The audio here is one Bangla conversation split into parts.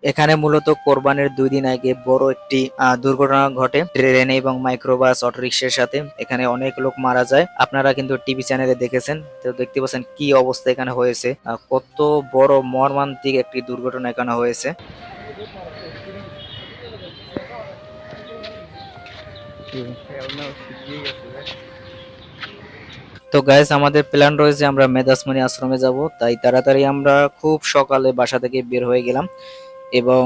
এখানে মূলত কোরবানির 2 দিন আগে বড় একটি দুর্ঘটনা ঘটে ট্রেনে এবং মাইক্রোবাস অটোরিকশার সাথে। এখানে অনেক লোক মারা যায়, আপনারা কিন্তু টিভি চ্যানেলে দেখেছেন। তো দেখতে পাচ্ছেন কি অবস্থা এখানে হয়েছে, কত বড় মর্মান্তিক একটি দুর্ঘটনা এখানে হয়েছে। তো গাইস, আমাদের প্ল্যান রয়েছে আমরা মেধাসমণি আশ্রমে যাব, তাই তাড়াতাড়ি আমরা খুব সকালে বাসা থেকে বের হয়ে গেলাম এবং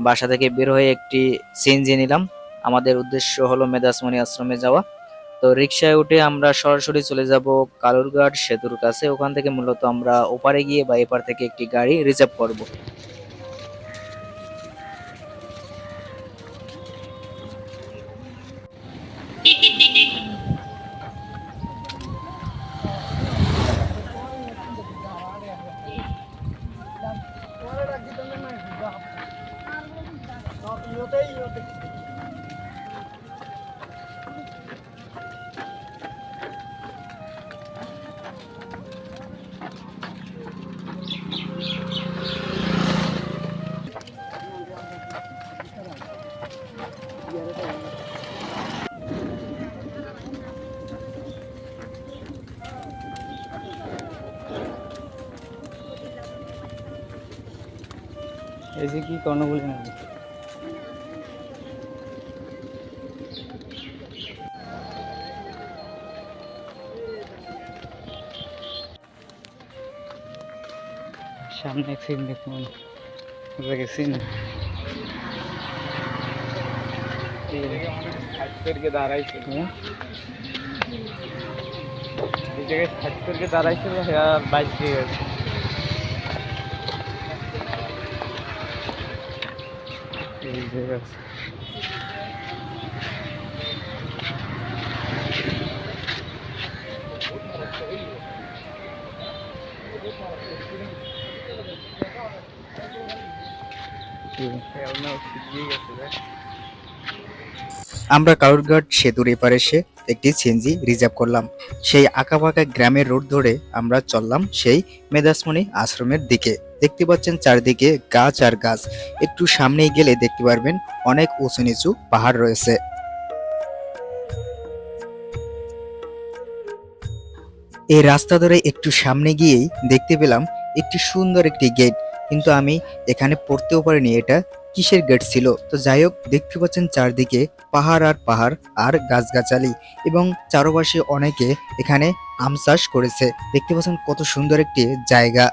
বাসা থেকে বের হয়ে একটি সিএনজি নিলাম। আমাদের উদ্দেশ্য হলো মেধাসমণি আশ্রমে যাওয়া। তো রিকশায় উঠে আমরা সরাসরি চলে যাব কালুরঘাট সেতুর কাছে। ওখান থেকে মূলত আমরা ওপারে গিয়ে বা এপার থেকে একটি গাড়ি রিজার্ভ করব। এই যে কি কর্ণফুলী নদী। সামনে অ্যাক্সিডেন্ট দেখুন, গেছি না দাঁড়াইছিল, এই জায়গায় সাইড করে দাঁড়াইছিল, বাইক দিয়ে গেছে। এই জায়গা আমরা কালুরঘাট সেতুর এপারে এসে একটি সিএনজি রিজার্ভ করলাম। সেই আঁকাবাঁকা গ্রামের রোড ধরে আমরা চললাম সেই মেধাসমণি আশ্রমের দিকে। দেখতে পাচ্ছেন চারদিকে গাছ আর গাছ। একটু সামনেই গেলে দেখতে পারবেন অনেক উঁচু নিচু পাহাড় রয়েছে। এই রাস্তা ধরে একটু সামনে গিয়েই দেখতে পেলাম একটি সুন্দর একটি গেট, কিন্তু আমি এখানে পড়তেও পারিনি এটা কিসের গেট ছিল। তো যাই হোক, দেখতে পাচ্ছেন চারদিকে পাহাড় আর পাহাড় আর গাছগাছালি এবং চারপাশে অনেকে এখানে আম চাষ করেছে। দেখতে পাচ্ছেন কত সুন্দর একটি জায়গা।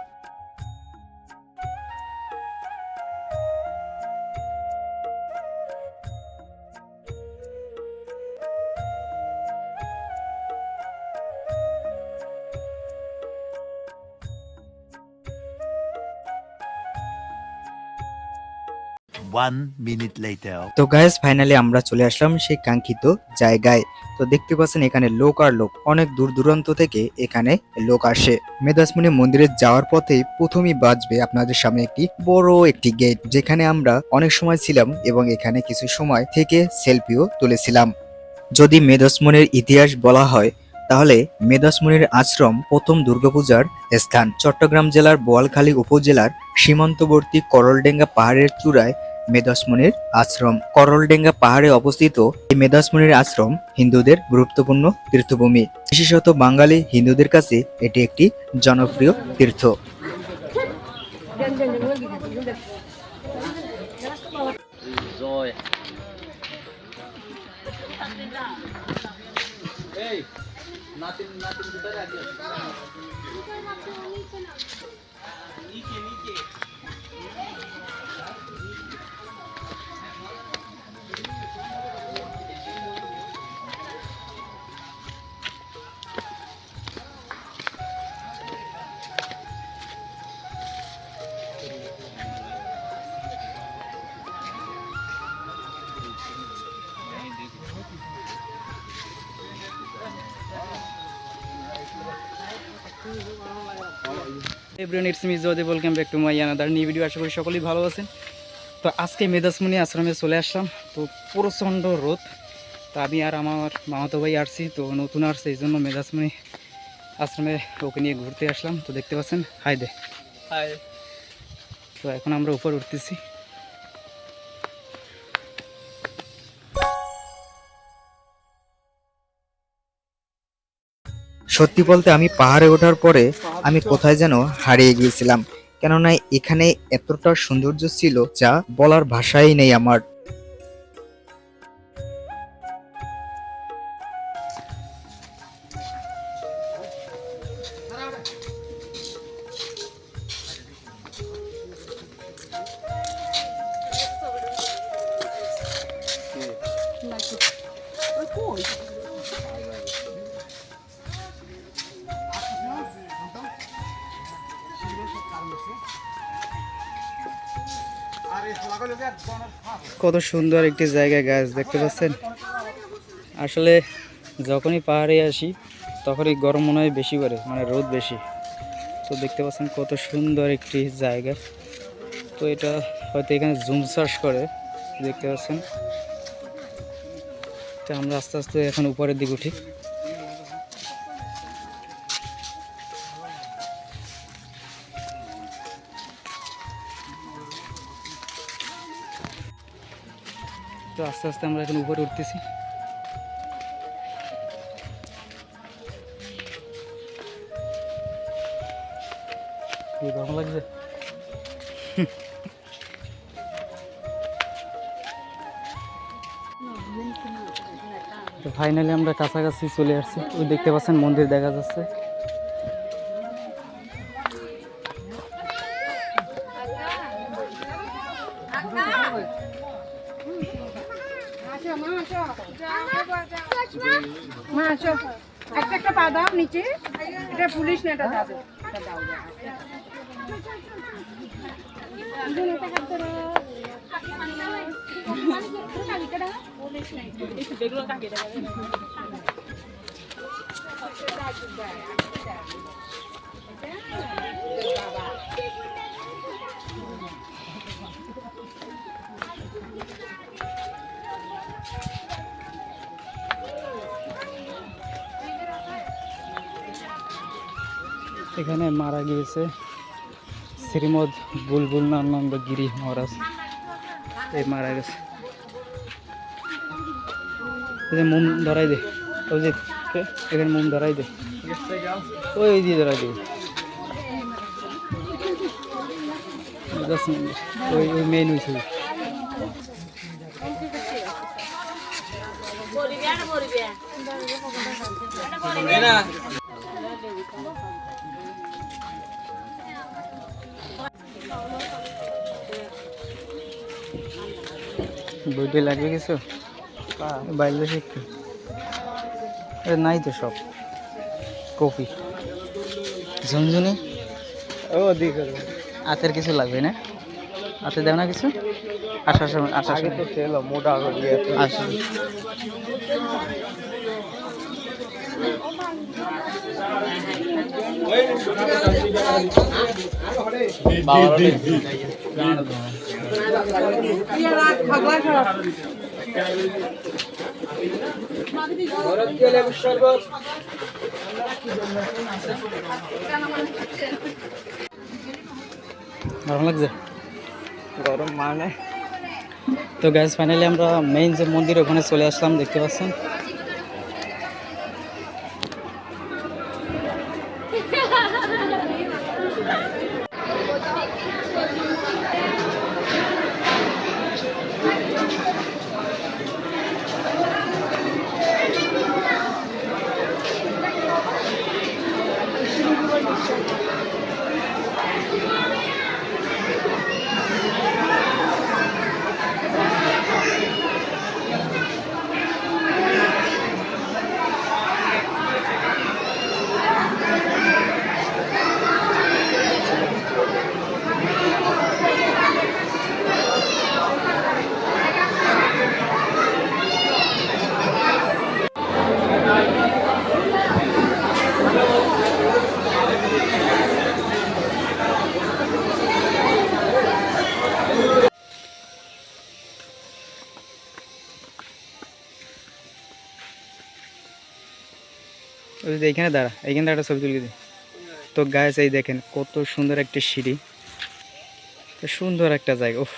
One minute later. তো গাইস, ফাইনালি আমরা চলে আসলাম সেই কাঙ্ক্ষিত জায়গায়। তো দেখতে পাচ্ছেন এখানে লোক আর লোক, অনেক দূর দূরান্ত থেকে এখানে লোক আসে। মেধাসমণি মন্দিরে যাওয়ার পথেই প্রথমেই বাজবে আপনাদের সামনে একটি বড় একটি গেট, যেখানে আমরা অনেক সময় ছিলাম এবং এখানে কিছু সময় থেকে সেলফিও তুলেছিলাম। যদি মেধাসমণির ইতিহাস বলা হয়, তাহলে মেধাসমণির আশ্রম প্রথম দুর্গাপূজার স্থান। চট্টগ্রাম জেলার বোয়ালখালী উপজেলার সীমান্তবর্তী করলডেঙ্গা পাহাড়ের চূড়ায় মেধাসমণির আশ্রম। করলডেঙ্গা পাহাড়ে অবস্থিত এই মেধাসমণির আশ্রম হিন্দুদের গুরুত্বপূর্ণ তীর্থভূমি। বিশেষত বাঙালি হিন্দুদের কাছে এটি একটি জনপ্রিয় তীর্থ। Everyone, it's me Joydeb, welcome back to my another new video. আশা করি সকলেই ভালো আছেন। তো আজকে মেধাসমণি আশ্রমে চলে আসলাম। তো প্রচণ্ড রোদ, তো আমি আর আমার মামাতো ভাই আসছি, তো নতুন আসছে, এই জন্য মেধাসমণি আশ্রমে ওকে নিয়ে ঘুরতে আসলাম। তো দেখতে পাচ্ছেন, হাই দে হাই। তো এখন আমরা উপর উঠতেছি। সত্যি বলতে আমি পাহাড়ে ওঠার পরে আমি কোথায় যেন হারিয়ে গিয়েছিলাম, কেননা এখানে এতটা সৌন্দর্য ছিল যা বলার ভাষাই নেই আমার। কত সুন্দর একটি জায়গা গাছ দেখতে পাচ্ছেন। আসলে যখনই পাহাড়ে আসি তখনই গরম মনে হয় বেশি করে, মানে রোদ বেশি। তো দেখতে পাচ্ছেন কত সুন্দর একটি জায়গা। তো এটা হয়তো এখানে জুম চাষ করে, দেখতে পাচ্ছেন। তো আমরা আস্তে আস্তে এখন উপরের দিকে উঠি। তো আস্তে আস্তে আমরা এখন উপরে উঠতেছি। কি গরম লাগছে। তো ফাইনালি আমরা কাছাকাছি চলে আসছি। ওই দেখতে পাচ্ছেন মন্দির দেখা যাচ্ছে। একটা পা দাও নিচে, এটা পুলিশ না, এটা দাও। এখানে মারা গিয়েছে শ্রীমদ বুলবুল নন্দ গিরি মহারাজ, এই মারা গেছে। এই যে মোম ধরাই দে, ওই যে এখানে মোম ধরাই দে, ওই দিয়ে ধরাই দে। ওই ওই মেন হয়েছে। বইটা লাগবে কিছু বাইরে শিখতে নাই তো, সব কপি ঝুনঝুনি ও দিকে হাতের কিছু লাগবে না, হাতে দেও না কিছু। আসার সময় আসার সময় তো তেল মোটা আসে। গরম লাগছে, গরম মানে। তো গ্যাস ফাইনালি আমরা মেইন যে মন্দির ওখানে চলে আসলাম, দেখতে পাচ্ছেন। ওই যে এইখানে দাঁড়া, এইখানে একটা ছবি তুলে দিই। তো গাছ এই দেখেন কত সুন্দর একটা সিঁড়ি, সুন্দর একটা জায়গা। উফ।